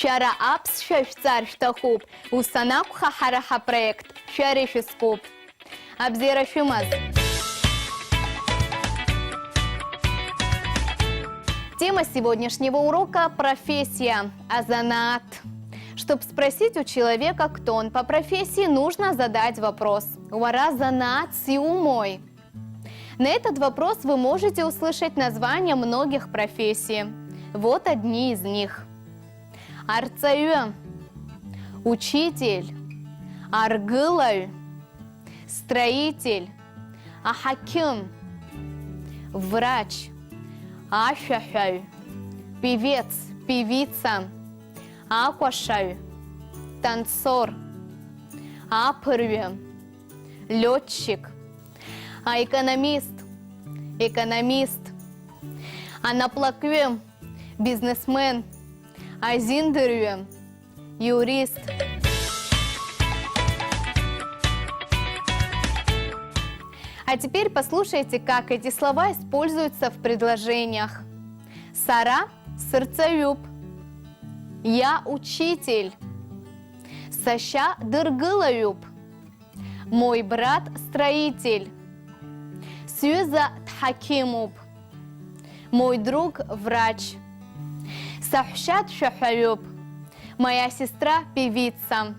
Шара апс шашцар штахуб. Усанак хахараха проект. Шаришископ. Абзера шумаз. Тема сегодняшнего урока – профессия, азанат. Чтобы спросить у человека, кто он по профессии, нужно задать вопрос. Уара занат сиумой. На этот вопрос вы можете услышать названия многих профессий. Вот одни из них. Арцаю, учитель, аргылай, строитель, ахаким, врач, ашахай, певец, певица, аквашай, танцор, апырве, летчик, а экономист, а наплакве, бизнесмен, а зиндерве, юрист. А теперь послушайте, как эти слова используются в предложениях. Сара – сердцеюб. Я учитель. Саща – дыргылаюб. Мой брат – строитель. Сюза – тхакимуб. Мой друг – врач. Сахшат – шахаюб. Моя сестра – певица.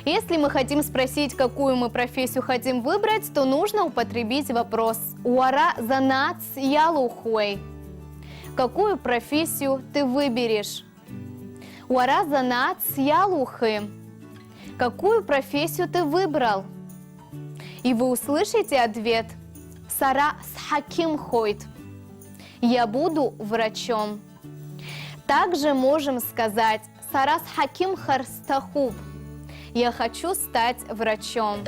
Если мы хотим спросить, какую мы профессию хотим выбрать, то нужно употребить вопрос «Уара занац ялухуэй». Какую профессию ты выберешь? «Уара занац ялухы». Какую профессию ты выбрал? И вы услышите ответ «Сара схаким хойт». Я буду врачом. Также можем сказать «Сара схаким харстахуб». Я хочу стать врачом.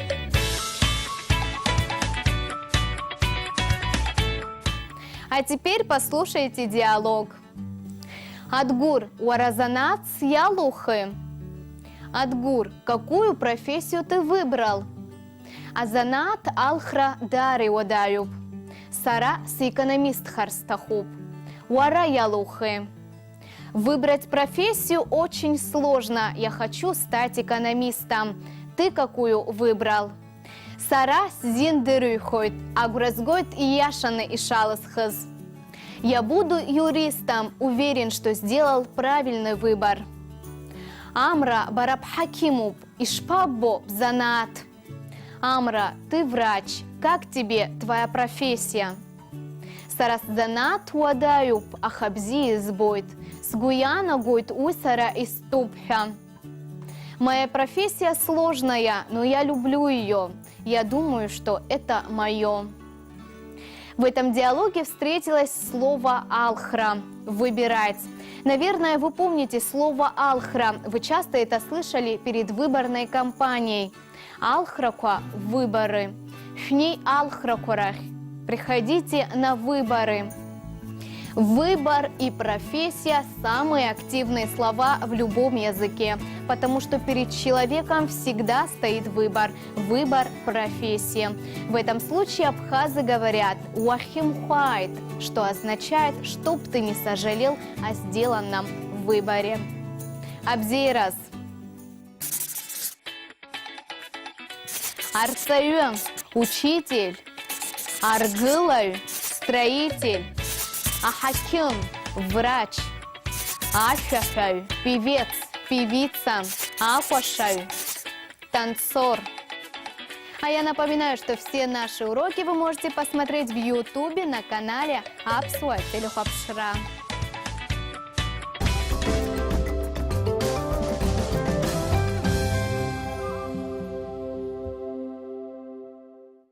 А теперь послушайте диалог. Адгур, уаразанат ялухы. Адгур, какую профессию ты выбрал? Азанат алхра дари одаюб. Сара с экономист харстахуб. Уара ялухы. Выбрать профессию очень сложно. Я хочу стать экономистом. Ты какую выбрал? Сара зиндерюхойт, агуразгойт и яшаны и шаласхыз. Я буду юристом, уверен, что сделал правильный выбор. Амра барабхакимуб ишпаббо занат. Амра, ты врач. Как тебе твоя профессия? Сарас занат уадаюб ахабзи избойт. Сгуяна гойт усара из тупха. Моя профессия сложная, но я люблю ее. Я думаю, что это мое. В этом диалоге встретилось слово «алхра» – «выбирать». Наверное, вы помните слово «алхра». Вы часто это слышали перед выборной кампанией. «Алхраква» – выборы. «Шней алхракурах» – приходите на выборы. Выбор и профессия – самые активные слова в любом языке, потому что перед человеком всегда стоит выбор – выбор профессии. В этом случае абхазы говорят «уахимхуайт», что означает «чтоб ты не сожалел о сделанном выборе». Абзейрас. Арцаю – учитель, аргылай – строитель, ахаким – врач, ашахай – певец, певица, аквашай – танцор. А я напоминаю, что все наши уроки вы можете посмотреть в Ютубе на канале Апсуа Телехапшра.